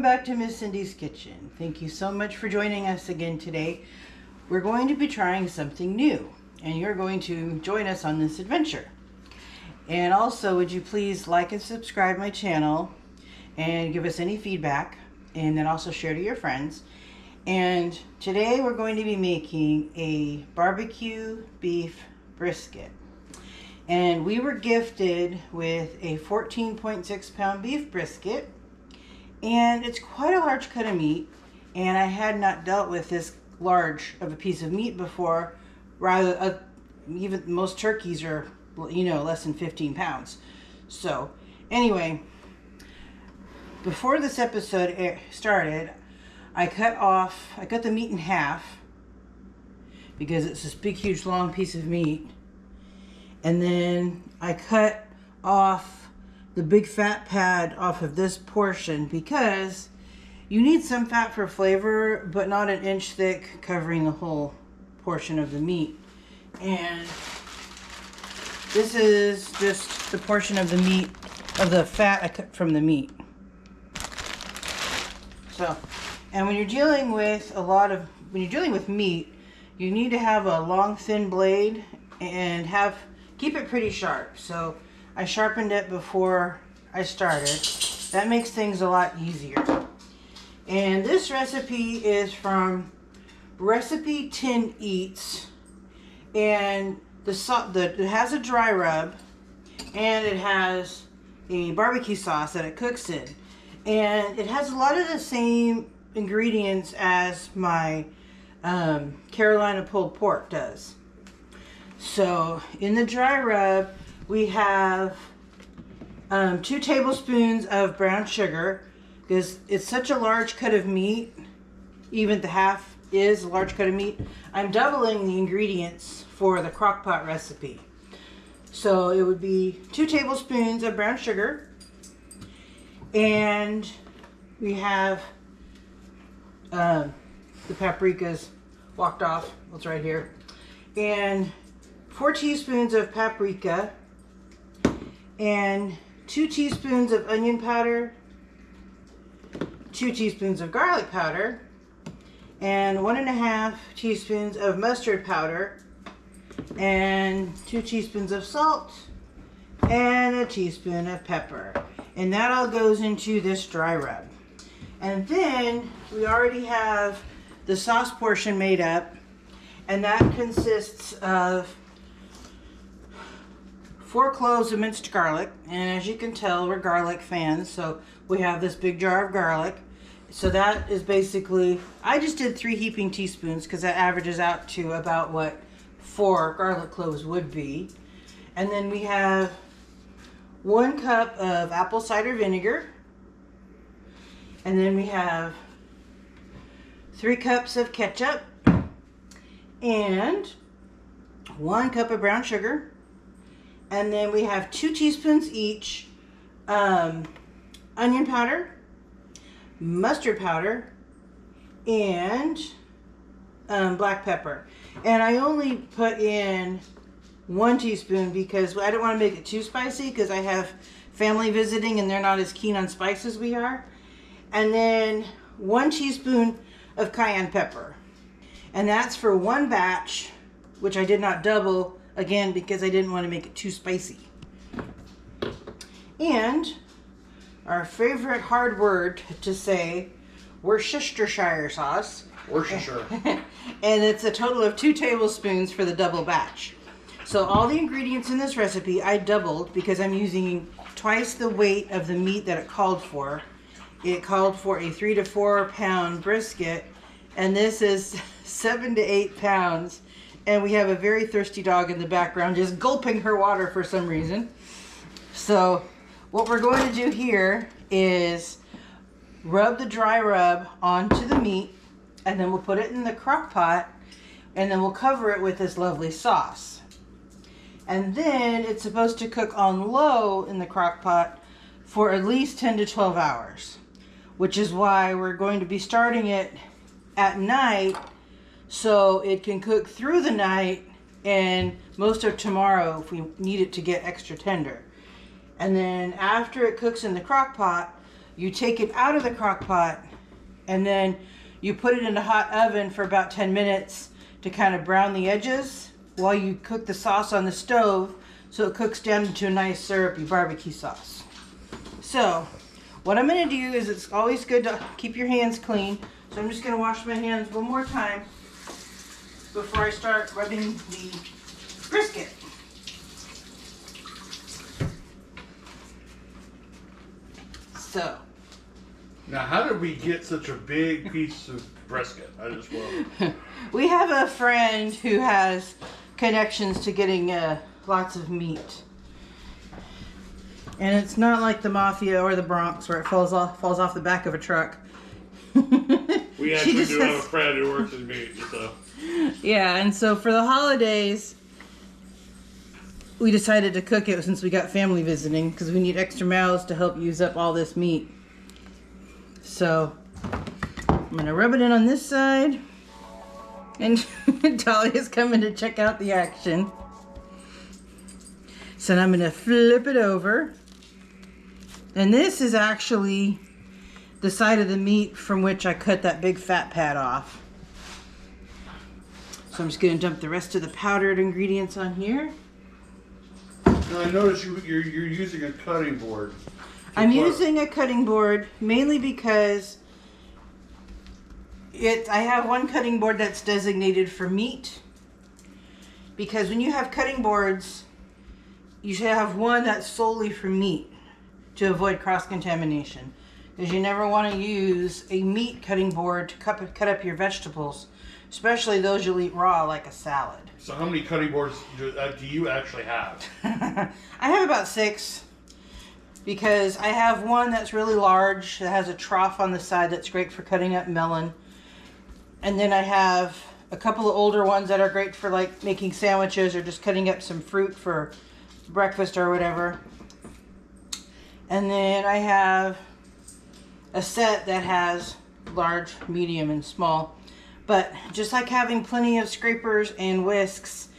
back to Miss Cindy's Kitchen. Thank you so much for joining us again today. We're going to be trying something new, and you're going to join us on this adventure. And also, would you please like and subscribe my channel and give us any feedback, and then also share to your friends. And today we're going to be making a barbecue beef brisket. And we were gifted with a 14.6 pound beef brisket. And it's quite a large cut of meat, and I had not dealt with this large of a piece of meat before. Rather, even most turkeys are, less than 15 pounds. So, anyway, before this episode started, I cut the meat in half because it's this big, huge, long piece of meat, and then I cut off the big fat pad off of this portion because you need some fat for flavor, but not an inch thick covering the whole portion of the meat. And this is just the portion of the meat, of the fat I cut from the meat. So, and when you're dealing with meat, you need to have a long, thin blade and keep it pretty sharp. So I sharpened it before I started. That makes things a lot easier. And this recipe is from Recipe 10 Eats, and it has a dry rub, and it has a barbecue sauce that it cooks in, and it has a lot of the same ingredients as my Carolina pulled pork does. So in the dry rub, we have 2 tablespoons of brown sugar, because it's such a large cut of meat. Even the half is a large cut of meat. I'm doubling the ingredients for the crock pot recipe. So it would be 2 tablespoons of brown sugar, and we have the paprikas walked off. It's right here. And 4 teaspoons of paprika, and 2 teaspoons of onion powder, 2 teaspoons of garlic powder, and 1.5 teaspoons of mustard powder, and 2 teaspoons of salt, and a teaspoon of pepper. And that all goes into this dry rub. And then we already have the sauce portion made up, and that consists of 4 cloves of minced garlic, and as you can tell, we're garlic fans, so we have this big jar of garlic. So that is basically, I just did 3 heaping teaspoons because that averages out to about what 4 garlic cloves would be. And then we have 1 cup of apple cider vinegar, and then we have 3 cups of ketchup, and 1 cup of brown sugar. And then we have 2 teaspoons each onion powder, mustard powder, and black pepper. And I only put in 1 teaspoon because I don't want to make it too spicy, because I have family visiting and they're not as keen on spice as we are. And then 1 teaspoon of cayenne pepper. And that's for 1 batch, which I did not double, again, because I didn't want to make it too spicy. And our favorite hard word to say, Worcestershire sauce. Worcestershire. And it's a total of 2 tablespoons for the double batch. So all the ingredients in this recipe I doubled because I'm using twice the weight of the meat that it called for. It called for a 3 to 4 pound brisket, and this is 7 to 8 pounds. And we have a very thirsty dog in the background just gulping her water for some reason. So what we're going to do here is rub the dry rub onto the meat, and then we'll put it in the crock pot, and then we'll cover it with this lovely sauce. And then it's supposed to cook on low in the crock pot for at least 10 to 12 hours, which is why we're going to be starting it at night so it can cook through the night and most of tomorrow if we need it to get extra tender. And then after it cooks in the crock pot, you take it out of the crock pot and then you put it in a hot oven for about 10 minutes to kind of brown the edges while you cook the sauce on the stove so it cooks down into a nice syrupy barbecue sauce. So what I'm going to do is, it's always good to keep your hands clean. So I'm just going to wash my hands one more time before I start rubbing the brisket. So. Now, how did we get such a big piece of brisket? I just want. We have a friend who has connections to getting lots of meat. And it's not like the Mafia or the Bronx where it falls off the back of a truck. We actually do have a friend who works in meat, so. Yeah, and so for the holidays, we decided to cook it since we got family visiting because we need extra mouths to help use up all this meat. So I'm gonna rub it in on this side, and Talia's coming to check out the action. So I'm gonna flip it over. And this is actually the side of the meat from which I cut that big fat pad off. So I'm just going to dump the rest of the powdered ingredients on here. Now I noticed you're using a cutting board. I'm using a cutting board mainly because I have one cutting board that's designated for meat. Because when you have cutting boards, you should have one that's solely for meat to avoid cross-contamination. Because you never want to use a meat cutting board to cut up your vegetables, especially those you'll eat raw like a salad. So how many cutting boards do you actually have? I have about 6 because I have one that's really large that has a trough on the side that's great for cutting up melon. And then I have a couple of older ones that are great for like making sandwiches or just cutting up some fruit for breakfast or whatever. And then I have a set that has large, medium, and small. But just like having plenty of scrapers and whisks,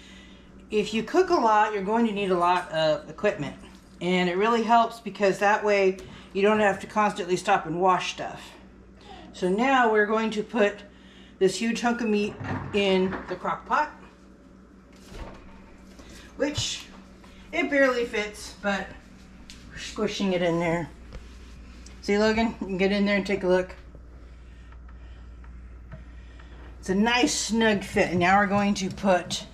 if you cook a lot, you're going to need a lot of equipment. And it really helps because that way you don't have to constantly stop and wash stuff. So now we're going to put this huge hunk of meat in the crock pot, which it barely fits, but we're squishing it in there. See, Logan, you can get in there and take a look. It's a nice snug fit. And now we're going to put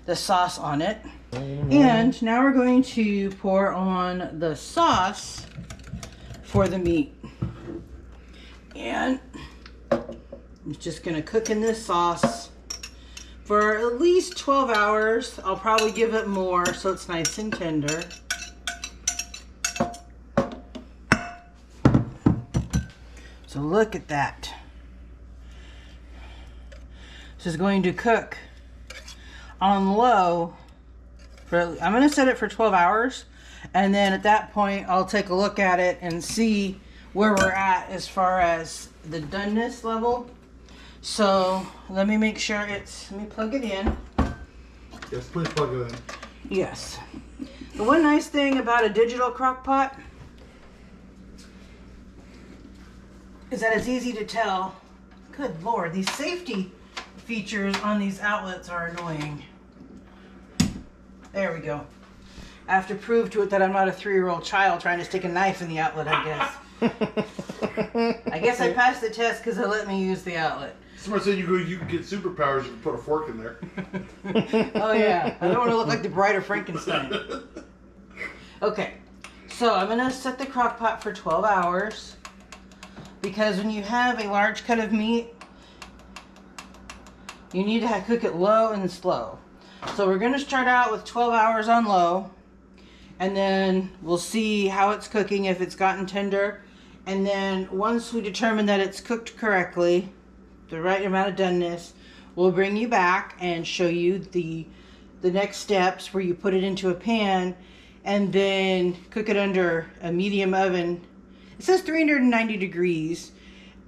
the sauce on it. And now we're going to pour on the sauce for the meat. And it's just going to cook in this sauce for at least 12 hours. I'll probably give it more so it's nice and tender. So look at that. This is going to cook on low for, I'm going to set it for 12 hours, and then at that point I'll take a look at it and see where we're at as far as the doneness level. So let me make sure let me plug it in. Yes, please plug it in. Yes. The one nice thing about a digital crock pot is that it's easy to tell. Good Lord, these safety features on these outlets are annoying. There we go. I have to prove to it that I'm not a 3-year-old child trying to stick a knife in the outlet, I guess. I guess I passed the test because they let me use the outlet. Someone said you can get superpowers if you put a fork in there. Oh yeah, I don't want to look like the Bride of Frankenstein. Okay, so I'm going to set the crock pot for 12 hours because when you have a large cut of meat, you need to cook it low and slow. So we're going to start out with 12 hours on low, and then we'll see how it's cooking, if it's gotten tender. And then once we determine that it's cooked correctly, the right amount of doneness, we'll bring you back and show you the next steps where you put it into a pan and then cook it under a medium oven. It says 390 degrees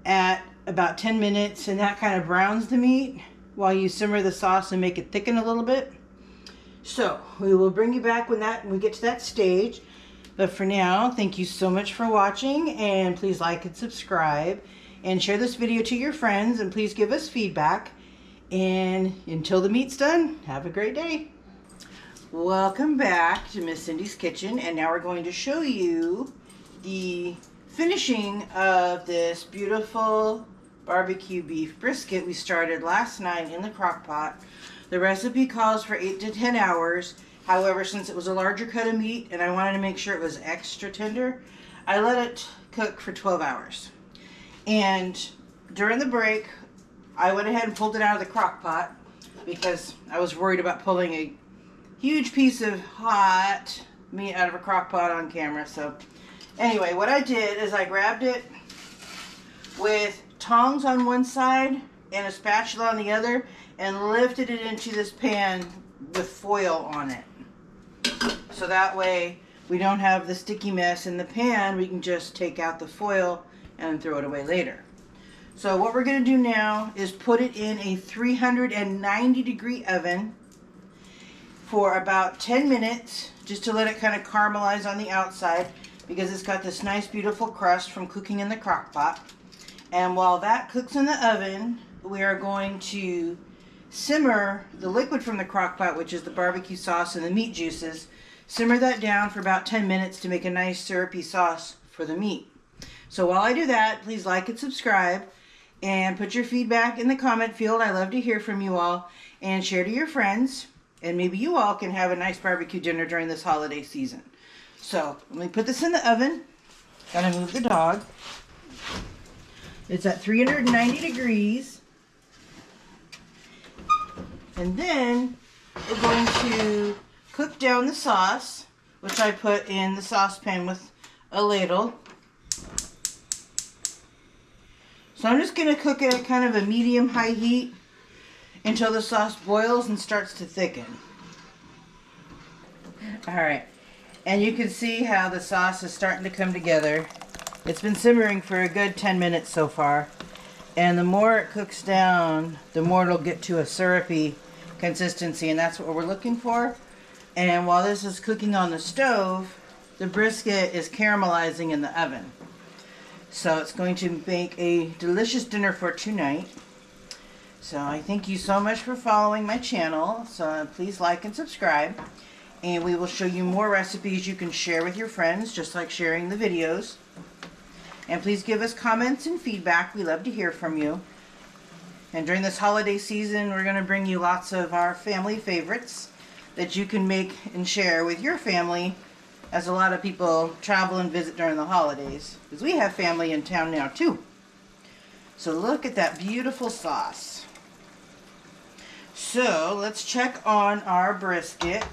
at about 10 minutes, and that kind of browns the meat while you simmer the sauce and make it thicken a little bit. So we will bring you back when we get to that stage. But for now, thank you so much for watching, and please like and subscribe and share this video to your friends, and please give us feedback. And until the meat's done, have a great day. Welcome back to Miss Cindy's Kitchen, and now we're going to show you the finishing of this beautiful barbecue beef brisket we started last night in the crock pot. The recipe calls for 8 to 10 hours. However, since it was a larger cut of meat and I wanted to make sure it was extra tender, I let it cook for 12 hours. And during the break, I went ahead and pulled it out of the crock pot because I was worried about pulling a huge piece of hot meat out of a crock pot on camera. So anyway, what I did is I grabbed it with tongs on one side and a spatula on the other and lifted it into this pan with foil on it. So that way we don't have the sticky mess in the pan. We can just take out the foil and throw it away later. So what we're going to do now is put it in a 390-degree oven for about 10 minutes, just to let it kind of caramelize on the outside, because it's got this nice beautiful crust from cooking in the crock pot. And while that cooks in the oven, we are going to simmer the liquid from the crock pot, which is the barbecue sauce and the meat juices. Simmer that down for about 10 minutes to make a nice syrupy sauce for the meat. So while I do that, please like and subscribe and put your feedback in the comment field. I love to hear from you all, and share to your friends, and maybe you all can have a nice barbecue dinner during this holiday season. So let me put this in the oven. Gotta move the dog. It's at 390 degrees. And then we're going to cook down the sauce, which I put in the saucepan with a ladle. So I'm just going to cook it at kind of a medium-high heat until the sauce boils and starts to thicken. Alright, and you can see how the sauce is starting to come together. It's been simmering for a good 10 minutes so far. And the more it cooks down, the more it'll get to a syrupy consistency, and that's what we're looking for. And while this is cooking on the stove, the brisket is caramelizing in the oven. So it's going to make a delicious dinner for tonight. So I thank you so much for following my channel. So please like and subscribe. And we will show you more recipes you can share with your friends, just like sharing the videos. And please give us comments and feedback. We love to hear from you. And during this holiday season, we're going to bring you lots of our family favorites that you can make and share with your family, as a lot of people travel and visit during the holidays, because we have family in town now too. So look at that beautiful sauce. So let's check on our brisket.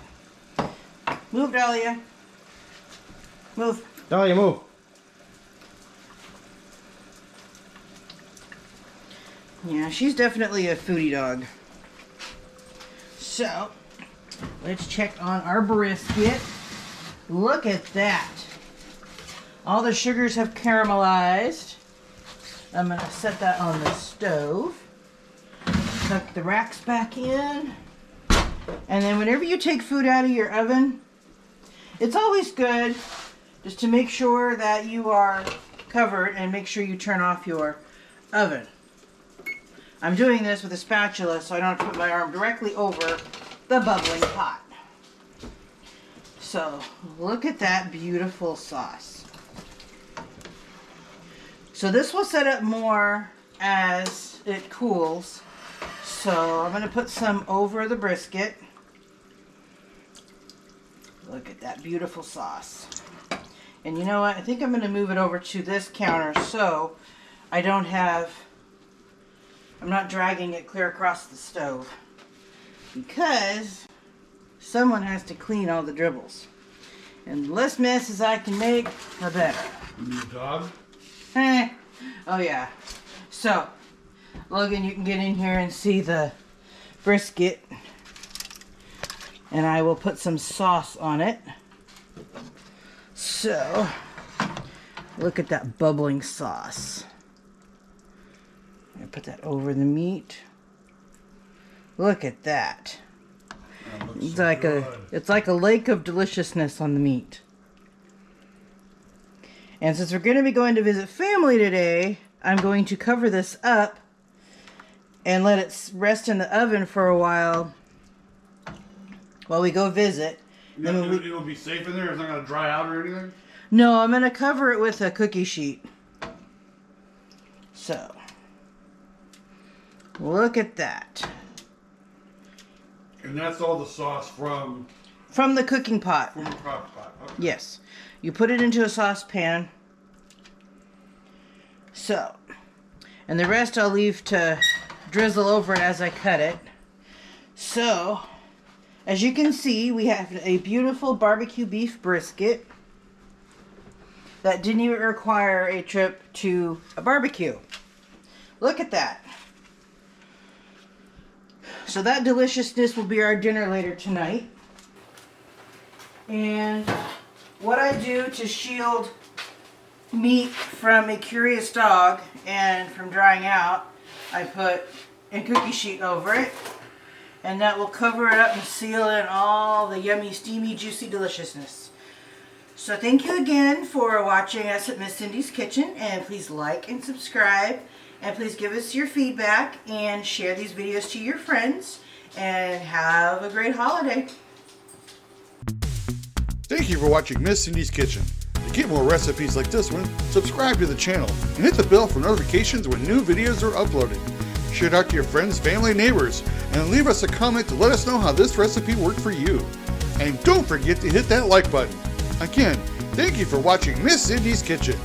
Move, Dahlia. Move. Dahlia, move. Yeah, she's definitely a foodie dog. So let's check on our brisket. Look at that. All the sugars have caramelized. I'm going to set that on the stove. Tuck the racks back in. And then whenever you take food out of your oven, it's always good just to make sure that you are covered and make sure you turn off your oven. I'm doing this with a spatula so I don't have to put my arm directly over the bubbling pot. So look at that beautiful sauce. So this will set up more as it cools. So I'm going to put some over the brisket. Look at that beautiful sauce. And you know what? I think I'm going to move it over to this counter so I don't have... I'm not dragging it clear across the stove, because someone has to clean all the dribbles. And the less messes I can make, the better. New dog? Oh yeah. So, Logan, you can get in here and see the brisket. And I will put some sauce on it. So, look at that bubbling sauce. I put that over the meat. Look at that. That looks It's so like good. it's like a lake of deliciousness on the meat. And since we're going to be going to visit family today, I'm going to cover this up and let it rest in the oven for a while we go visit. It'll be safe in there? It's not going to dry out or anything? No, I'm going to cover it with a cookie sheet. So, look at that. And that's all the sauce from the cooking pot. From the crock pot. Okay. Yes. You put it into a saucepan. So, and the rest I'll leave to drizzle over it as I cut it. So, as you can see, we have a beautiful barbecue beef brisket that didn't even require a trip to a barbecue. Look at that. So that deliciousness will be our dinner later tonight. And what I do to shield meat from a curious dog and from drying out, I put a cookie sheet over it. And that will cover it up and seal in all the yummy, steamy, juicy deliciousness. So thank you again for watching us at Miss Cindy's Kitchen. And please like and subscribe. And please give us your feedback and share these videos to your friends. And have a great holiday. Thank you for watching Miss Cindy's Kitchen. To get more recipes like this one, subscribe to the channel and hit the bell for notifications when new videos are uploaded. Share it out to your friends, family, neighbors, and leave us a comment to let us know how this recipe worked for you. And don't forget to hit that like button. Again, thank you for watching Miss Cindy's Kitchen.